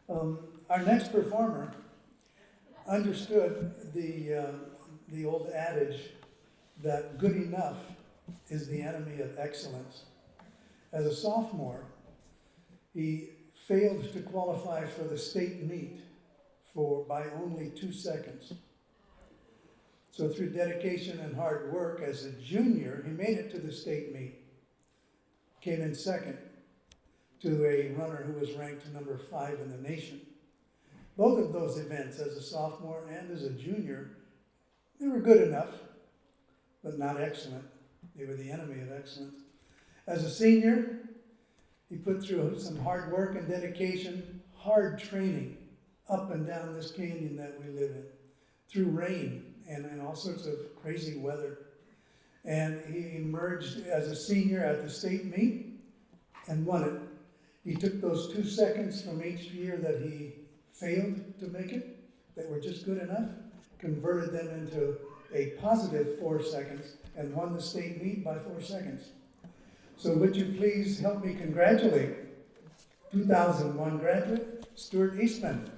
Our next performer understood the old adage that good enough is the enemy of excellence. As a sophomore, he failed to qualify for the state meet by only 2 seconds. So through dedication and hard work as a junior, he made it to the state meet, came in second to a runner who was ranked number 5 in the nation. Both of those events, as a sophomore and as a junior, they were good enough, but not excellent. They were the enemy of excellence. As a senior, he put through some hard work and dedication, hard training up and down this canyon that we live in, through rain and all sorts of crazy weather. And he emerged as a senior at the state meet and won it. He took those 2 seconds from each year that he failed to make it, that were just good enough, converted them into a positive 4 seconds, and won the state meet by 4 seconds. So would you please help me congratulate 2001 graduate, Stuart Eastman.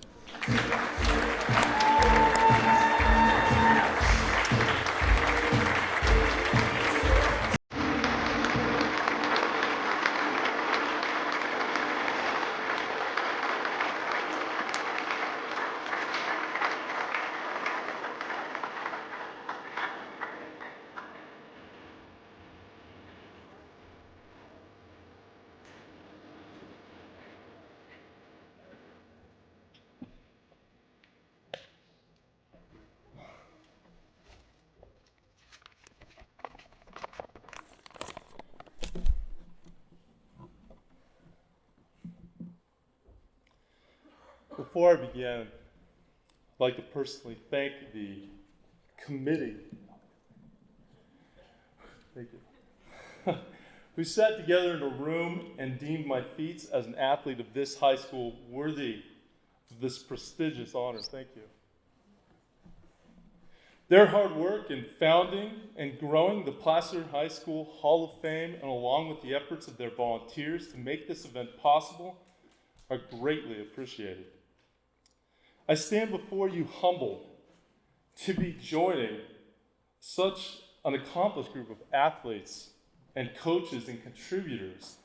Before I begin, I'd like to personally thank the committee who sat together in a room and deemed my feats as an athlete of this high school worthy of this prestigious honor. Thank you. Their hard work in founding and growing the Placer High School Hall of Fame, and along with the efforts of their volunteers to make this event possible, are greatly appreciated. I stand before you humbled to be joining such an accomplished group of athletes and coaches and contributors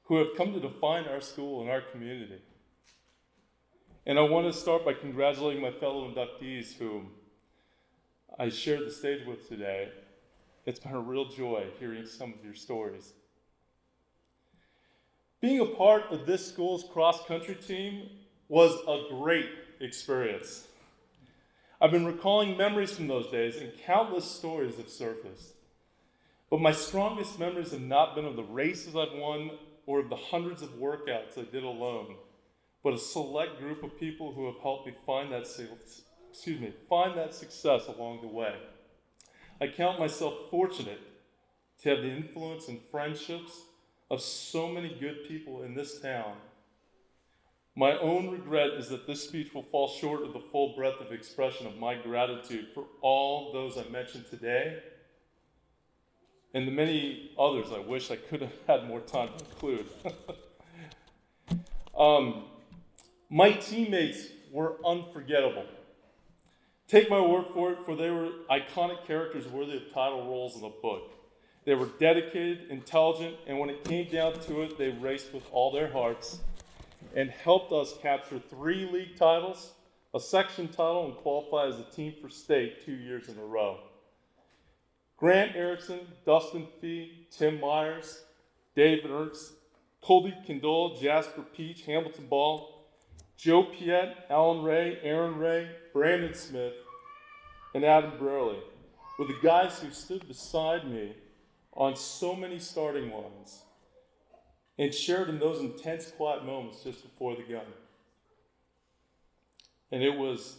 who have come to define our school and our community. And I want to start by congratulating my fellow inductees whom I shared the stage with today. It's been a real joy hearing some of your stories. Being a part of this school's cross-country team was a great experience. I've been recalling memories from those days, and countless stories have surfaced. But my strongest memories have not been of the races I've won or of the hundreds of workouts I did alone, but a select group of people who have helped me find that success along the way. I count myself fortunate to have the influence and friendships of so many good people in this town. My own regret is that this speech will fall short of the full breadth of expression of my gratitude for all those I mentioned today, and the many others I wish I could have had more time to include. My teammates were unforgettable. Take my word for it, for they were iconic characters worthy of title roles in a book. They were dedicated, intelligent, and when it came down to it, they raced with all their hearts and helped us capture 3 league titles, a section title, and qualify as a team for state 2 years in a row. Grant Erickson, Dustin Fee, Tim Myers, David Ernst, Colby Kindle, Jasper Peach, Hamilton Ball, Joe Piette, Alan Ray, Aaron Ray, Brandon Smith, and Adam Burley were the guys who stood beside me on so many starting lines and shared in those intense, quiet moments just before the gun. And it was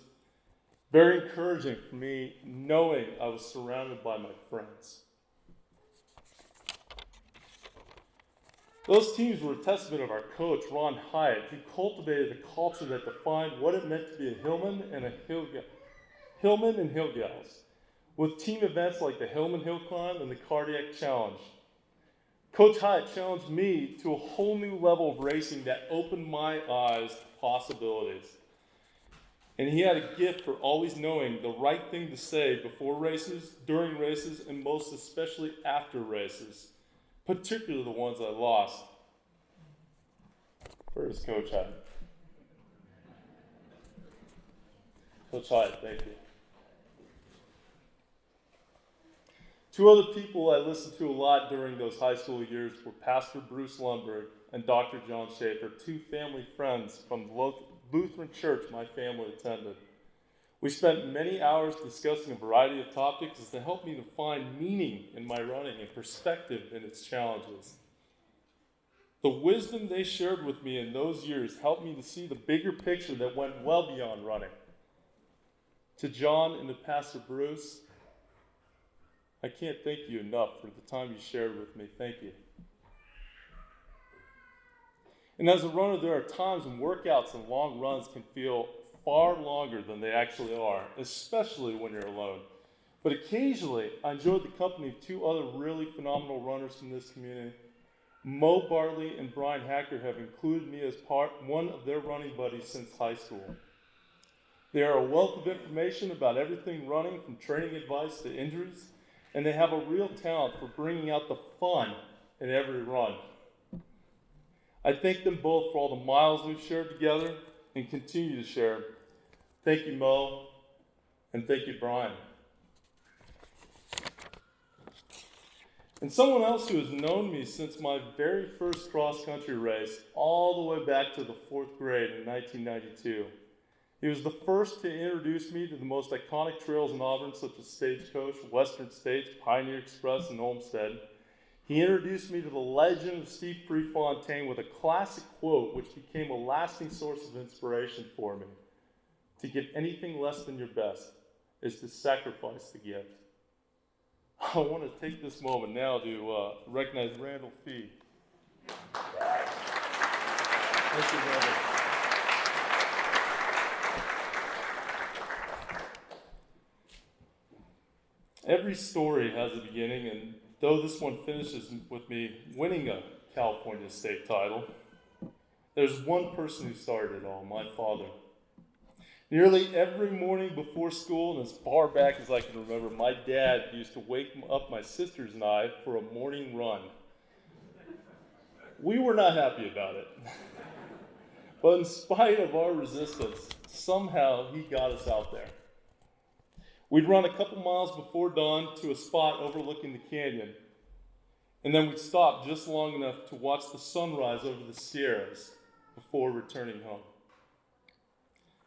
very encouraging for me knowing I was surrounded by my friends. Those teams were a testament of our coach, Ron Hyatt, who cultivated a culture that defined what it meant to be a Hillman and Hillgals, with team events like the Hillman Hill Climb and the Cardiac Challenge. Coach Hyatt challenged me to a whole new level of racing that opened my eyes to possibilities. And he had a gift for always knowing the right thing to say before races, during races, and most especially after races, particularly the ones I lost. Where is Coach Hyatt? Coach Hyatt, thank you. Two other people I listened to a lot during those high school years were Pastor Bruce Lundberg and Dr. John Schaefer, two family friends from the Lutheran church my family attended. We spent many hours discussing a variety of topics that helped me to find meaning in my running and perspective in its challenges. The wisdom they shared with me in those years helped me to see the bigger picture that went well beyond running. To John and to Pastor Bruce, I can't thank you enough for the time you shared with me. Thank you. And as a runner, there are times when workouts and long runs can feel far longer than they actually are, especially when you're alone. But occasionally, I enjoyed the company of two other really phenomenal runners from this community. Mo Bartley and Brian Hacker have included me as one of their running buddies since high school. They are a wealth of information about everything running, from training advice to injuries, and they have a real talent for bringing out the fun in every run. I thank them both for all the miles we've shared together and continue to share. Thank you, Mo, and thank you, Brian. And someone else who has known me since my very first cross-country race, all the way back to the 4th grade in 1992. He was the first to introduce me to the most iconic trails in Auburn, such as Stagecoach, Western States, Pioneer Express, and Olmsted. He introduced me to the legend of Steve Prefontaine with a classic quote which became a lasting source of inspiration for me. To give anything less than your best is to sacrifice the gift. I want to take this moment now to recognize Randall Fee. Thank you, Randall. Every story has a beginning, and though this one finishes with me winning a California state title, there's one person who started it all, my father. Nearly every morning before school, and as far back as I can remember, my dad used to wake up my sisters and I for a morning run. We were not happy about it. But in spite of our resistance, somehow he got us out there. We'd run a couple miles before dawn to a spot overlooking the canyon, and then we'd stop just long enough to watch the sunrise over the Sierras before returning home.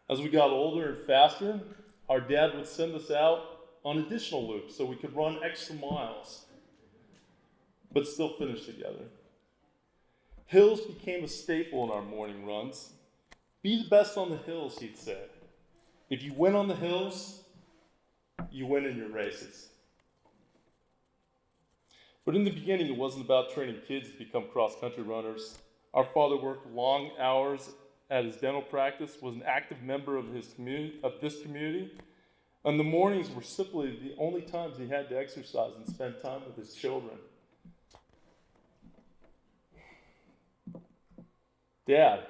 As we got older and faster, our dad would send us out on additional loops so we could run extra miles, but still finish together. Hills became a staple in our morning runs. Be the best on the hills, he'd say. If you win on the hills, you win in your races. But in the beginning, it wasn't about training kids to become cross-country runners. Our father worked long hours at his dental practice, was an active member of this community, and the mornings were simply the only times he had to exercise and spend time with his children. Dad,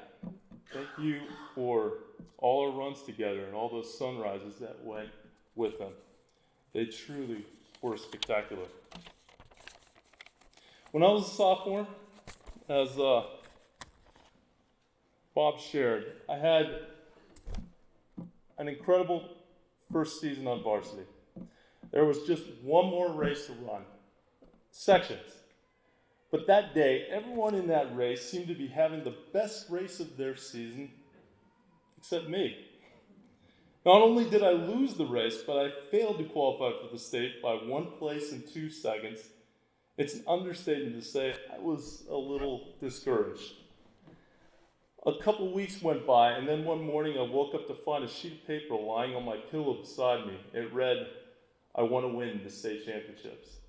thank you for all our runs together and all those sunrises that went with them. They truly were spectacular. When I was a sophomore, as Bob shared, I had an incredible first season on varsity. There was just one more race to run, sections. But that day, everyone in that race seemed to be having the best race of their season, except me. Not only did I lose the race, but I failed to qualify for the state by 1 place and 2 seconds. It's an understatement to say I was a little discouraged. A couple weeks went by, and then one morning I woke up to find a sheet of paper lying on my pillow beside me. It read, "I want to win the state championships."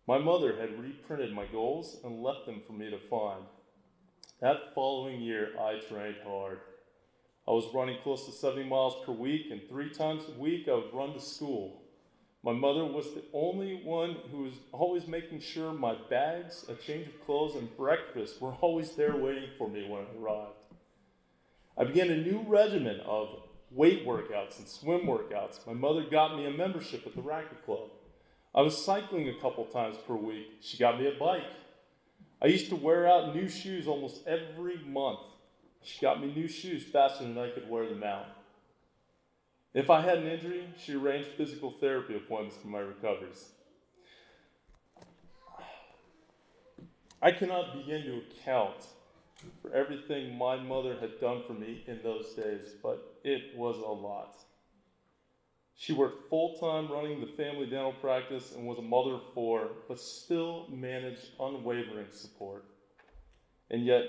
My mother had reprinted my goals and left them for me to find. That following year, I trained hard. I was running close to 70 miles per week, and 3 times a week I would run to school. My mother was the only one who was always making sure my bags, a change of clothes, and breakfast were always there waiting for me when I arrived. I began a new regimen of weight workouts and swim workouts. My mother got me a membership at the racket club. I was cycling a couple times per week. She got me a bike. I used to wear out new shoes almost every month. She got me new shoes faster than I could wear them out. If I had an injury, she arranged physical therapy appointments for my recoveries. I cannot begin to account for everything my mother had done for me in those days, but it was a lot. She worked full-time running the family dental practice and was a mother of four, but still managed unwavering support. And yet,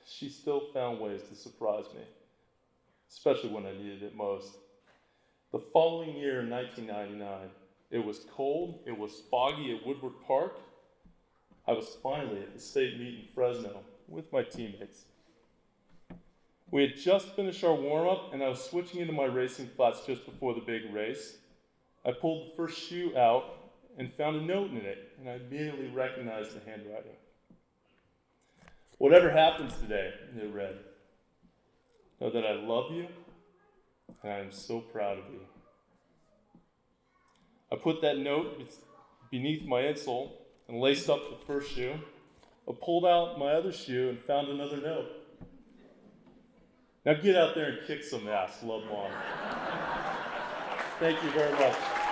she still found ways to surprise me, especially when I needed it most. The following year in 1999, it was cold, it was foggy at Woodward Park. I was finally at the state meet in Fresno with my teammates. We had just finished our warm-up and I was switching into my racing flats just before the big race. I pulled the first shoe out and found a note in it, and I immediately recognized the handwriting. "Whatever happens today," it read, "know that I love you and I am so proud of you." I put that note beneath my insole and laced up the first shoe. I pulled out my other shoe and found another note. "Now get out there and kick some ass, love Mom." Thank you very much.